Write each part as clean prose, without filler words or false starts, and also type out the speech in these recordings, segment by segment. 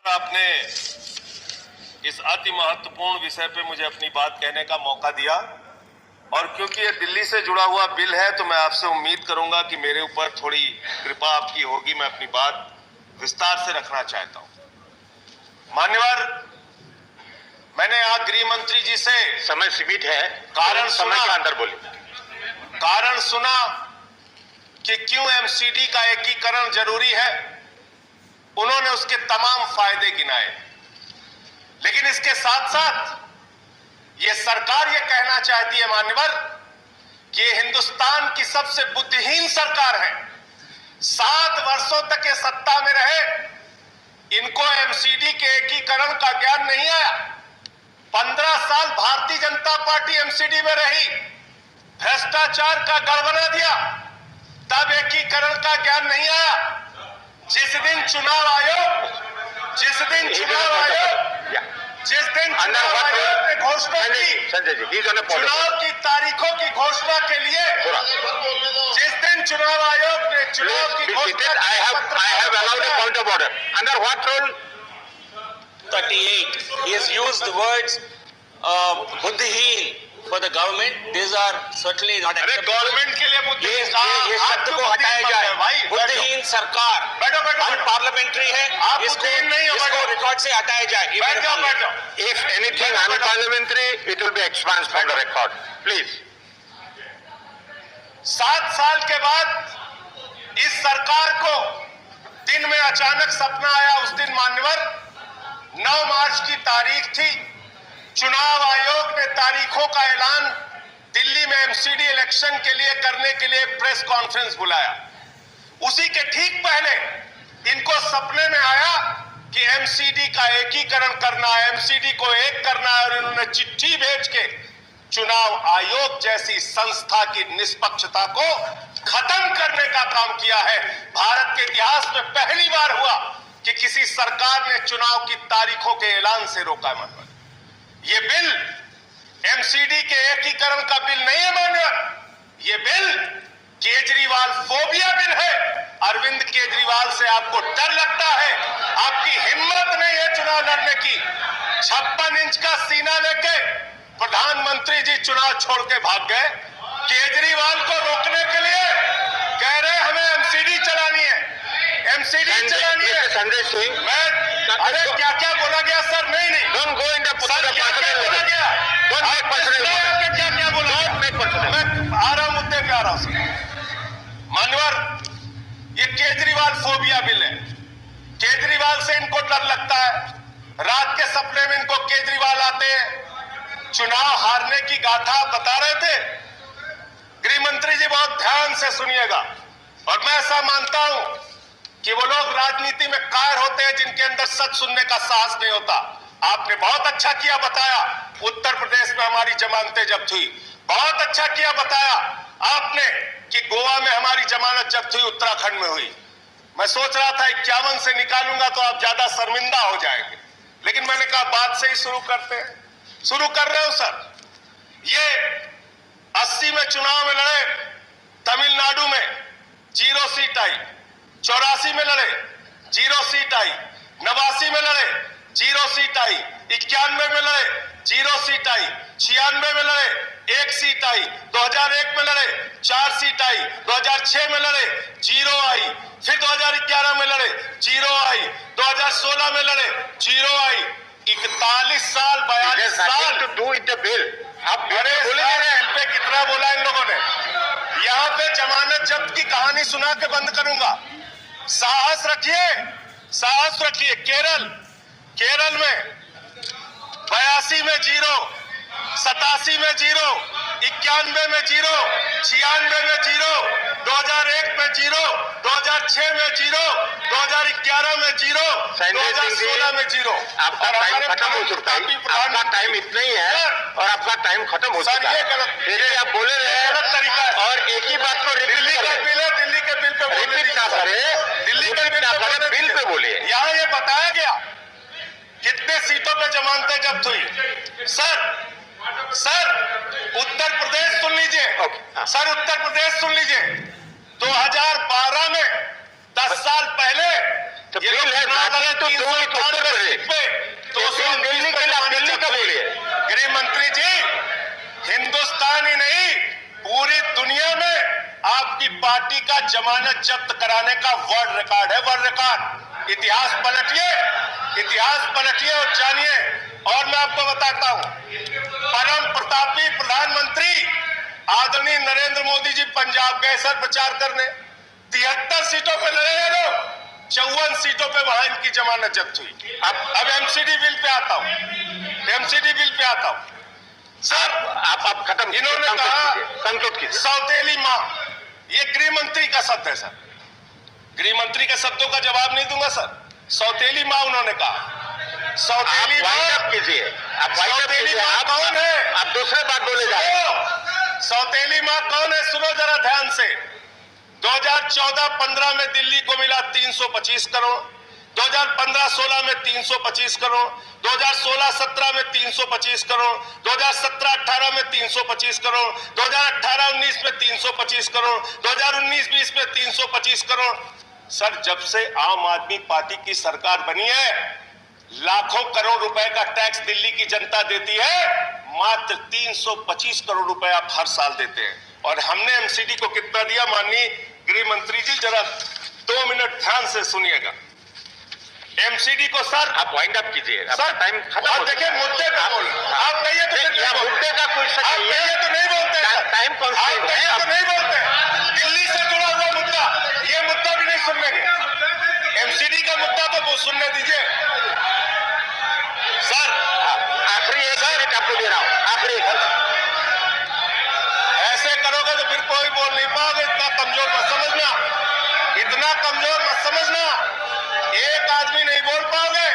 आपने इस अति महत्वपूर्ण विषय पे मुझे अपनी बात कहने का मौका दिया और क्योंकि ये दिल्ली से जुड़ा हुआ बिल है तो मैं आपसे उम्मीद करूंगा कि मेरे ऊपर थोड़ी कृपा आपकी होगी। मैं अपनी बात विस्तार से रखना चाहता हूं। मान्यवर, मैंने आज गृह मंत्री जी से समय सीमित है, कारण समय सुना के अंदर बोले। कारण सुना कि क्यों एमसीडी का एकीकरण जरूरी है। उन्होंने उसके तमाम फायदे गिनाए, लेकिन इसके साथ साथ ये सरकार ये कहना चाहती है मान्यवर कि ये हिंदुस्तान की सबसे बुद्धिहीन सरकार है। 7 वर्षों तक ये सत्ता में रहे, इनको एमसीडी के एकीकरण का ज्ञान नहीं आया। 15 साल भारतीय जनता पार्टी एमसीडी में रही, भ्रष्टाचार का गढ़ बना दिया, तब एकीकरण का ज्ञान नहीं आया। जिस दिन चुनाव आयोग ने घोषणा की, संजय जी, चुनाव की तारीखों की घोषणा के लिए, जिस दिन चुनाव आयोग ने चुनाव की घोषणा, I have allowed a point of order. Under what rule? 38. He has used the words buddhihin for the government. These are certainly not अरे acceptable. गवर्नमेंट के लिए ये शब्द को हटाया जाए। बुद्धिहीन सरकार अनपार्लियामेंट्री है, आप इसको बुद्धिहीन नहीं हो, इसको रिकॉर्ड से हटाया जाए। बैठ जाओ। If anything unparliamentary, it will be expunged from the record. Please. 7 साल के बाद इस सरकार को दिन में अचानक सपना आया। उस दिन मान्यवर 9 मार्च की तारीख थी। चुनाव आयोग ने तारीखों का ऐलान दिल्ली में एमसीडी इलेक्शन के लिए करने के लिए प्रेस कॉन्फ्रेंस बुलाया। उसी के ठीक पहले इनको सपने में आया कि एमसीडी का एकीकरण करना है, एमसीडी को एक करना है, और इन्होंने चिट्ठी भेज के चुनाव आयोग जैसी संस्था की निष्पक्षता को खत्म करने का काम किया है। भारत के इतिहास में पहली बार हुआ कि किसी सरकार ने चुनाव की तारीखों के ऐलान से रोका। मतलब ये बिल एमसीडी के एकीकरण का बिल नहीं है मान्यवर, ये बिल केजरीवाल फोबिया बिल है। अरविंद केजरीवाल से आपको डर लगता है, आपकी हिम्मत नहीं है चुनाव लड़ने की। 56 इंच का सीना लेके प्रधानमंत्री जी चुनाव छोड़ के भाग गए। केजरीवाल को रोकने के लिए कह रहे हमें एमसीडी चलानी है, एमसीडी चलानी है। संजय सिंह, अरे क्या क्या बोला गया सर? नहीं don't go in the sir, क्या क्या बोला गया? Don't make personal. क्या क्या बोला? Don't make personal. मैं आ रहा हूं, मुद्दे पे आ रहा हूं सर। मान्यवर, ये केजरीवाल फोबिया बिल है। केजरीवाल से इनको डर लगता है। रात के सपने में इनको केजरीवाल आते हैं। चुनाव हारने की गाथा बता रहे थे गृह मंत्री जी, बहुत ध्यान से सुनिएगा। और मैं ऐसा मानता हूं कि वो लोग राजनीति में कायर होते हैं जिनके अंदर सच सुनने का साहस नहीं होता। आपने बहुत अच्छा किया बताया, उत्तर प्रदेश में हमारी जमानतें जब्त हुई। बहुत अच्छा किया बताया आपने कि गोवा में हमारी जमानत जब्त हुई, उत्तराखंड में हुई। मैं सोच रहा था 51 से निकालूंगा तो आप ज्यादा शर्मिंदा हो जाएंगे, लेकिन मैंने कहा बात से ही शुरू करते हैं। शुरू कर रहे हो सर। ये 80 में चुनाव में लड़े, तमिलनाडु में 0 सीट आई। 84 में लड़े, 0 सीट आई। 89 में लड़े, 0 सीट आई। 91 में लड़े, 0 सीट आई। 96 में लड़े, 1 सीट आई। 2001 में लड़े, 4 सीट आई। 2006 में लड़े, 0 आई। फिर 2011 में लड़े, 0 आई। 2016 में लड़े, 0 आई। 41 साल, 42 साल to do with the bill. आप अरे इन पे कितना बोला इन लोगों ने। यहाँ पे जमानत जब्त की कहानी सुना के बंद करूंगा। साहस रखिए, साहस रखिए। केरल में 82 में 0, 87 में 0, 91 में 0, 96 में 0, 2001 में 0, 2006 में 0, 2011 में 0, 2016 में 0। आपका टाइम खत्म हो चुका है। आपका टाइम इतना ही है और आपका टाइम खत्म हो चुका है। फिर आप बोले रहे हैं गलत तरीका है। और एक ही बात को दिल्ली का बिल है, दिल्ली के बिल पे रिपीट ना करें, दिल्ली के बिल पे बोलिए। यहाँ ये बताया गया कितने सीटों पे जमानतें जब्त हुई। सर उत्तर प्रदेश सुन लीजिए। सर उत्तर प्रदेश सुन लीजिए। 2012 में 10 साल पहले तो बिल है तो आपकी पार्टी का जमानत जब्त कराने का वर्ल्ड रिकॉर्ड है, वर्ल्ड रिकॉर्ड। इतिहास पलटिए और जानिए। और मैं आपको बताता हूं, परम प्रतापी प्रधानमंत्री आदरणीय नरेंद्र मोदी जी पंजाब गए सर प्रचार करने, 73 सीटों पे लड़े ये लोग, 54 सीटों पे वहां इनकी जमानत जब्त हुई। अब एमसीडी बिल पे आता हूं। सर आप खत्म, इन्होंने कहा कंक्लूड कीजिए। सौतेली मां, ये गृह मंत्री का शब्द है सर। गृह मंत्री के शब्दों का जवाब नहीं दूंगा सर। सौतेली मां उन्होंने कहा। सौतेली मां कीजिए, सौतेली मां कौन है? आप दूसरे बात बोले जा रहे हैं। सौतेली मां कौन है? सुनो जरा ध्यान से। 2014-15 में दिल्ली को मिला 325 करोड़, 2015-16 में 325 करोड़, 2016-17 में 325 करोड़, 2017-18 में 325 करोड़, 2018-19 में 325 करोड़, 2019-20 में 325 करोड़। सर जब से आम आदमी पार्टी की सरकार बनी है, लाखों करोड़ रुपए का टैक्स दिल्ली की जनता देती है, मात्र 325 करोड़ रुपए आप हर साल देते हैं। और हमने एमसीडी को कितना दिया? माननीय गृह मंत्री जी जरा 2 मिनट ध्यान से सुनिएगा। एमसीडी को सर आप वाइंड अप कीजिए, सर टाइम खत्म। देखिए मुद्दे पे बोल, आप कहिए तो मुद्दे का कोई आप कहिए तो नहीं बोलते, टाइम आप कहिए तो नहीं बोलते। दिल्ली से जुड़ा हुआ मुद्दा, ये मुद्दा भी नहीं सुनने के, एमसीडी का मुद्दा तो सुनने दीजिए सर। आखिरी एक मिनट आपको दे रहा हूं, आखिरी एक। ऐसे करोगे तो फिर कोई बोल नहीं पाओगे। इतना कमजोर मत समझना, इतना कमजोर मत समझना। एक आदमी नहीं बोल पाओगे,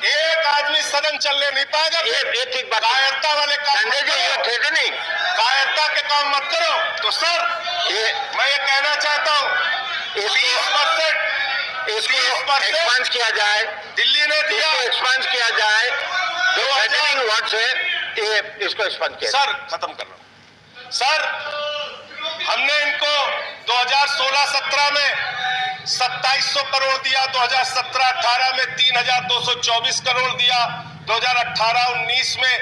एक आदमी सदन चलने नहीं पाएगा। ये ठीक बात, कायरता वाले काम मत करो, ठीक नहीं, कायरता के काम मत करो। तो सर मैं ये कहना चाहता हूं, 20% एक्सपांड किया जाए, दिल्ली ने दिया, एक्सपांड किया जाए, जो हेडिंग वर्ड्स है ये इसको एक्सपांड किया। सर खत्म कर रहा हूं। सर हमने इनको 2016-17 में 2700 करोड़ दिया, 2017-18 में 3224 करोड़ दिया, 2018-19 में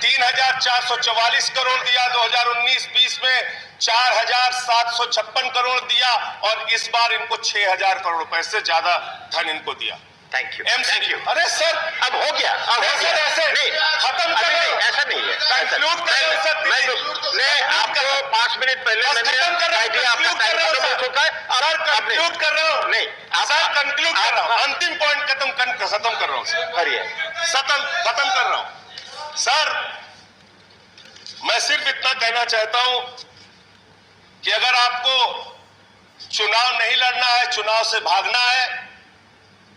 3444 करोड़ दिया, 2019-20 में 4756 करोड़ दिया, और इस बार इनको 6000 करोड़ रुपए से ज्यादा धन इनको दिया। Thank you, thank you. अरे सर अब हो गया, अब हो गया। ऐसे नहीं, खत्म कर रहे हो, ऐसा नहीं है। कंक्लूड कर रहे हो सर। मैं आपको 5 मिनट पहले मैंने खत्म कर रहे हो, कंक्लूड कर रहे हो सर। सर कंक्लूड कर रहे हो, नहीं सर कंक्लूड कर रहा हूं, अंतिम पॉइंट खत्म कर रहा हूं सर, खत्म कर रहा हूं सर। मैं सिर्फ इतना कहना चाहता हूं कि अगर आपको चुनाव नहीं लड़ना है, चुनाव से भागना है,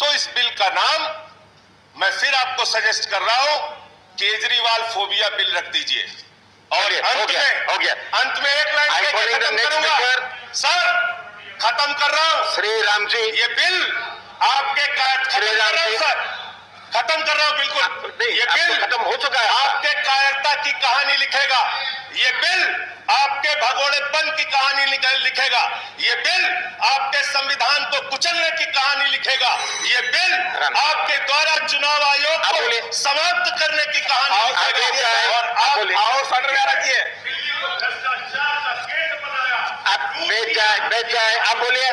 तो इस बिल का नाम मैं फिर आपको सजेस्ट कर रहा हूं, केजरीवाल फोबिया बिल रख दीजिए। और अंत में एक लाइन कह के खत्म करूंगा सर, खत्म कर रहा हूं। श्री राम जी, ये बिल आपके खत्म कर रहा हूं बिल्कुल। ये बिल खत्म हो चुका है। आपके कायरता की कहानी लिखेगा, ये बिल आपके भगोड़ेपन की कहानी लिखेगा, ये बिल आपके संविधान को कुचलने की कहानी लिखेगा, ये बिल आपके द्वारा चुनाव आयोग को समाप्त करने की कहानी लिखेगा। और आप सर रखिए, आप बैठ जाए, आप बोलिए।